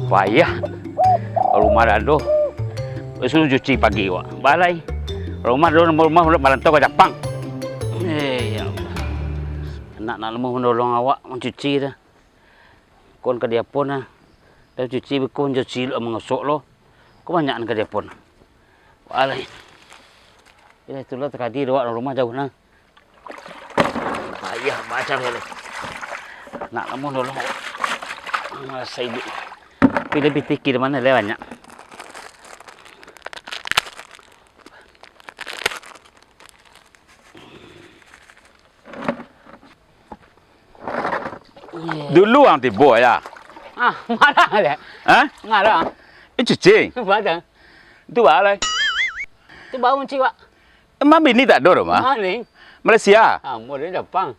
Payah. Rumah dah suruh cuci pagi wak. Balai. Rumah balantau ke Jepang. Ya Allah. Nak lemah menolong awak mencuci dah. Kon ke dia pun lah. Dah cuci bekun cuci lo mengesok lo. Kau banyak ke dia pun. Balai. Ya itulah terkadi awak rumah jauh nah. Payah baca dia. Nak lemah menolong awak. Masa ibu. Pilih bitiki di mana dia banyak. Dulu ang tibo ya. Marah dia. Ha? Marah. Itu cing. Badan. Itu balai. Tu bau ciwak. Emang bini tak ada rumah? Maling. Malaysia. Mau dari Jepang.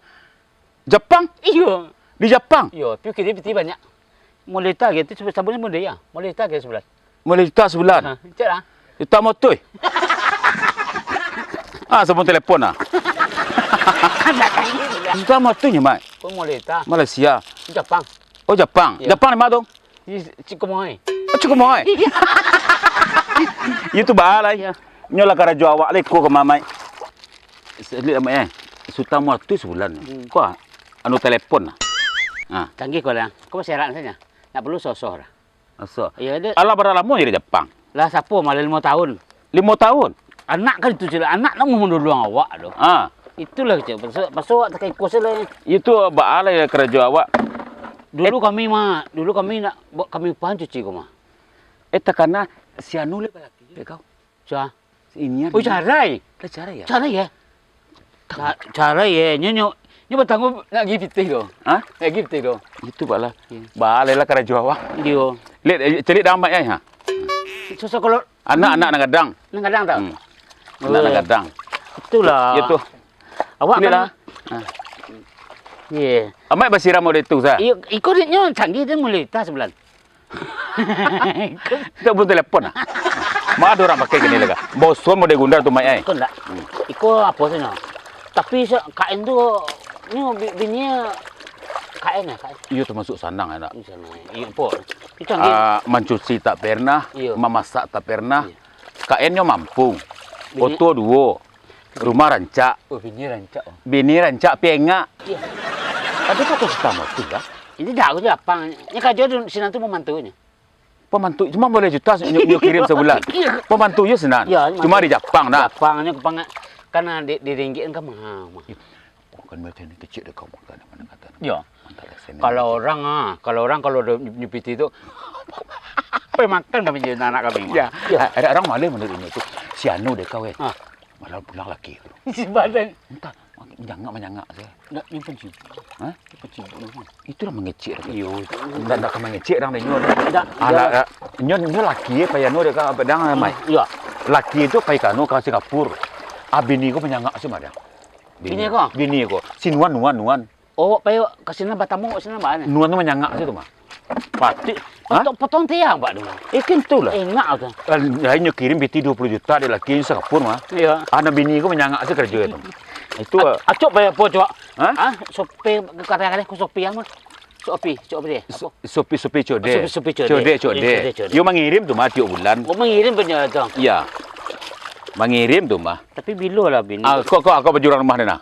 Jepang? Iyo. Di Jepang? Iyo, pi kiri piti banyak. Moleta gitu sabunnya muda ya. Moleta ke sebelah. Malaysia sebulan. Cek lah. Itu motor. Sabun telefon ah. Itu motornya mai. Kau moleta. Malaysia. Jepang. Oh Jepang. Ya. Jepang di mana dong? Cikomoy. Cukup mai. Itu balai. Ya. Nyola kara Jawa leko ke mamai. Selit amai Suta motor sebulan. Kau anu telepon ah. Canggih kau lah. Kau masih heran saja. Tak perlu sosor. Asa. Ya ada. Ala berapa lama jadi Jepang? Lah siapa malah 5 tahun. 5 tahun. Anak kan itu je. Anak nak mau menolong awak doh. Itulah cik. Pasal awak tak ikut lah. Itu balai kerja awak. Dulu kami nak kami paham cuci kau mah. Karena si anu le laki kau. Siapa? Ini Oh carai. Cara ya. Cara ya. Cara ya. Nyo bertanggung nak pergi piti doh. Nak pergi piti doh. Itu bala. Balai lah kerja awak. Dia. Lihat celik damai ha. Sosok kalau Anak-anak nak gadang. nak kadang tak? Anak nak gadang. Itulah. Itu. Awak kan. Lah. Ya. Amai basiram model itu sah. Ikut dia canggih dia mulai tas sebelah. Kita pun telepon ah. Mak ada orang pakai gini lega. Boson model gundar tu mai. Ikut tak? Ikut apa sih no? Tapi kain tu ni bininya kain. Iyo termasuk sanang anak. Iya po. Canggih. Mencuci tak pernah, Iyo. memasak tak pernah. Kainnya mampu. Bini- Oto duo. Rumah rancak. Oh bini rancak. Bini rancak pengak. Iya. Ada kata kita motor dah. Ini dah aku Jepang. Ni kerja di sini tu membantunya. Pemantu cuma boleh juta nyo kirim sebulan. Iya. Pemantu je senang. Ya, Cuma di Jepang dah. Jepangnya kepangan karena di ringgit kan mahal. Bukan macam ni kecil dah kau makan mana kata. Ya. Kalau orang kalau nyupiti itu apa makan kami jadi anak kami. Ya. Ada orang malah menurut ini tu. Si anu deh kau malah pulang laki. Si badan. Entah menyangak saya. Nak nyimpan cibu. Hah? Nyimpan cibu. Itulah mengecik dah. Iyo. Ndak akan mengecik orang dia nyon. Tak. Ala nyon laki payah no deka pedang mai. Ya. Laki itu payah kanu ke Singapura. Bini ko menyangak si madang. Bini ko? Bini ko. Si nuan. Oh, payo kasina batamu kasina ba? Nuan tu menyangak si tu mah. Pati. Potong tiang Pak dulu. Ikan tu lah. Enak tu. Hanya kirim biti 20 juta dia laki Singapura mah. Ya. Anak bini ko menyangak si kerja itu. Itu acok payo po coba. Ha? Sope kata-kata ku sopi yang mah. Sopi dia. Sopi code. Sopi code. Code. Yo mengirim tu mah tiap bulan. Oh mengirim punya tu. Iya. Mengirim tu mah. Tapi bilo lah bini. Kau bajurang rumah dia nak.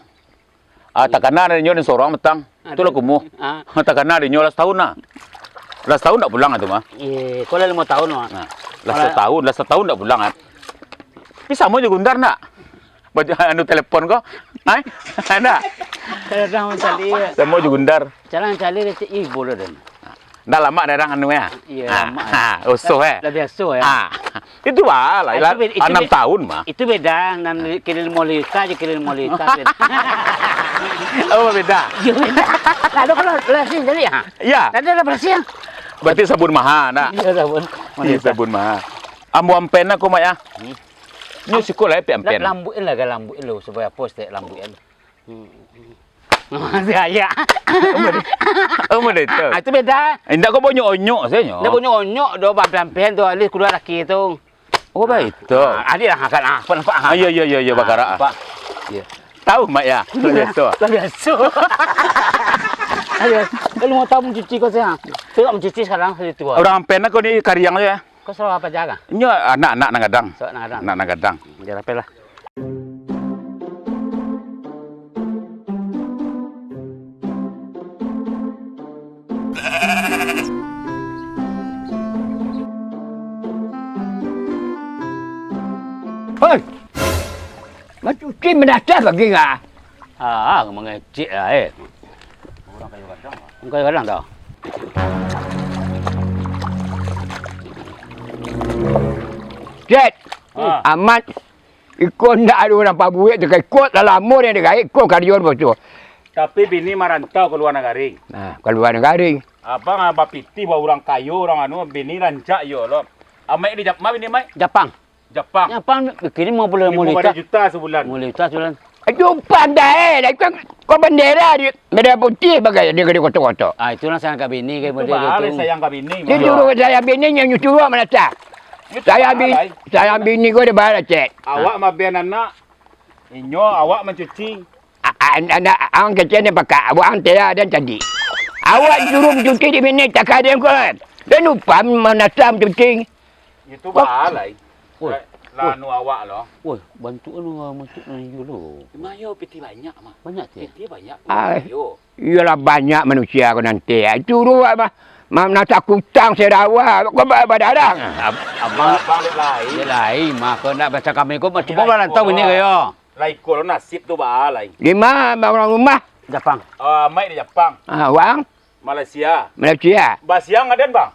Tak kena dia nyonya seorang metang. Itulah kumuh. Tak kena dia nyonya setahun lah. Lah setahun tak pulang tu mah. Iya, kau 5 tahun mah. Lah setahun tak pulang kan. Bisa mau je gundar nak. Baju anu telepon kau. Hai? Ada. Kadang mencari. Semua je gundar. Jangan cari dia ibu dah. Dah lama dah orang anu ya. Iya, lama. Usuh Dah biasa ya. Itu lah 6 tahun mah. Itu beda nan kirim molita je kirim molita. Oh beda. Lalu kalau bersih jadi ya? Ya. Tadi ada bersih. Berarti sabun mahal nak. Iya sabun. Sabun mahal. Ambu ampen aku mak ya. Ni sekolah ampen. Lambuin lah kan lambuin lo supaya post lambuin. Saya. Oh mana itu? Itu beda. Indak kau punya onyok saja. Dia punya onyok do ampen tu alis keluar laki tu. Oh baik tu. Adik lah akan nampak. Ya bakara. Ya. Tahu mak ya. Betul. Biasa. Lu mau tahu mencuci kau sih? Tengok mencuci sekarang hari tua. Orang ampen aku ni kariang aja. Kau selalu apa jaga? Nyo anak-anak nagadang. So nak ada. Anak nagadang. Jangan apa lah. Hei, mencuci menasah bagi ngah. Mengecik lah Orang kayu kadang. Orang kayu kadang tau. Cik, amat ikut nak ada orang pabuik dekat ikut dalam mur yang dekat ikut karyon betul. Tapi bini marantau keluar negara. Nah, keluar negara. Abang abah piti bawa orang kayu orang anu bini rancak yo lo. Amai di Jepang bini mai. Jepang. Jepang. Jepang kini mau boleh mulai juta sebulan. Mulai sebulan. Itu pandai dah. Kau bendera dia. Bendera putih bagai dia kena kotak-kotak. Itulah sayang kat bini ke benda Itu itu. sayang kat bini. Dia suruh saya bini yang nyusul mana tak? Saya bini kau dia balas cik. Awak mah biar anak. Inyo awak mencuci. Anak orang kecil ni pakai awak antara dan jadi. Awak suruh mencuci di bini tak ada yang kau. Dan lupa menasah mencuci. Itu balai. Lanu awak loh. Woi, bantu dulu. Mayo piti banyak mah. Banyak tu. Piti banyak. Ayo. Iyalah banyak manusia kau nanti. Itu ruang mah. Nak kutang serawak. Kau berdarang. Abang dia lain mah kau nak baca kami kau macam mana tahu ini kau. Lai kau nasib tu balai. 5 orang rumah. Jepang. Mai di Jepang. Wang. Malaysia. Malaysia. Basiang ada bang?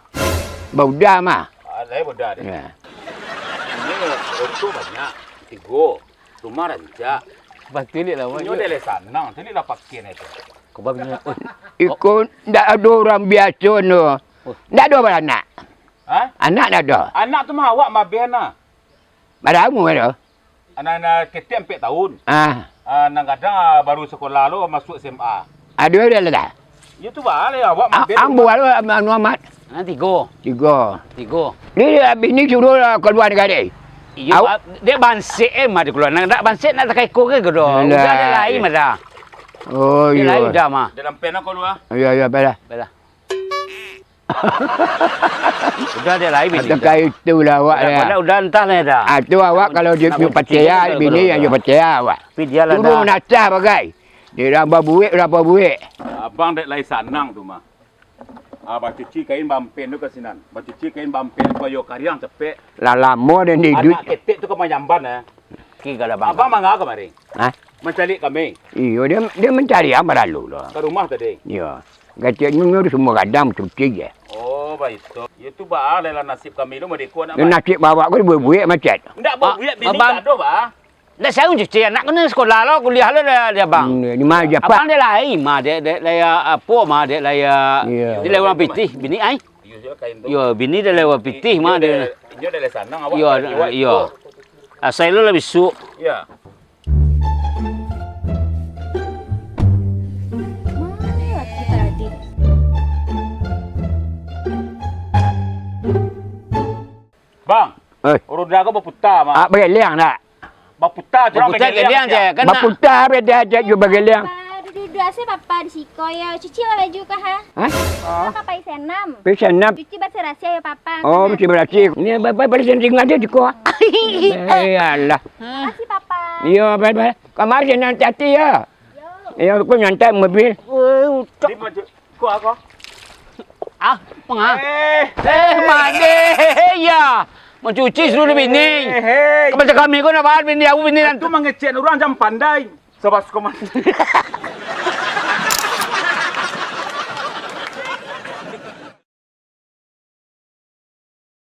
Bauda mah. Lai boda deh. Ya. Ini itu banyak. 3. Rumah rancak. Batilik lah. Ini udah sanang. Ini lah pakai itu. Kau bawa Ikut tak ada orang biasa tu. Tak ada orang anak. Hah? Anak tak ada. Anak tu mah awak mah biar na. Pada kamu ada. Anak-anak kita 4 tahun. Nang kadang baru sekolah lo masuk SMA. Ada dia lah. Itu balai awak mah biar. Ambu ada Muhammad. 3. 3. Dia bini suruh keluar negara. Dia bansik mah dia keluar. Nak bansik nak tak ikut ke doh. Udah dia lain mah dah. Oh Dia lain iya. dah mah. Dalam pen aku luar. Ya baiklah. Udah dia lain bini. Kata itulah awak dia. Udah entah lah dah. Tu awak kalau dia percaya bini yang dia percaya awak. Tapi dia lah Suruh dah. menasah bagai. Dia raba buik. Abang dek lai sanang tu mah. Cuci kain bampen tu kasinan. Cuci kain bampen koyo karyang cepet. Lah lama dia ni duit. Anak ketek tu kemana jamban Kira dah bang. Abang mangga kemarin. Ha? Mencari kami Iyo dia mencari apa lalu lah. ke rumah tadi. Ya. Kacanya semua kadang cuci je. Oh, baik tu. Itu bah lah nasib kami lu merdeka nak. Dia nasib bawa kau buik macam. Ndak bawa duit bini abang. tak ada bah. Dah saya cuci anak kena sekolah lah, kuliah lah dia bang. Di mana je Abang dia lain mah dia apa mah dia dia lewat pitih bini ai. Yo kain tu. Yo bini dia lewat pitih mah dia. Inyo dari sanang awak. Yo. Saya lu lebih su. Ya. Mana ya kita tadi? Bang. Eh. Urut dago baputa mah. bagi liang tak? Baputa jorang Baputa kalian je kan. Baputa beda je juga bagi liang. Duduk asyik papa di siko ya. Cuci lah baju kah ha? Ha? Papa isenam. Bisa nak. Cuci bahasa rahsia ya papa. Oh, mesti berhasil. Ni bapak pada senting ada juga. Alah. Makasih papa. Ya, baik. Kemarin nanti hati ya. Ya, aku nyantai mobil. Di baju. Ko aku. Pengah. Made ya. Mencuci seluruh bini. Hei. Kepada kami kau nak bahas bini aku bini Itu mengecek orang jam pandai. Sebab suka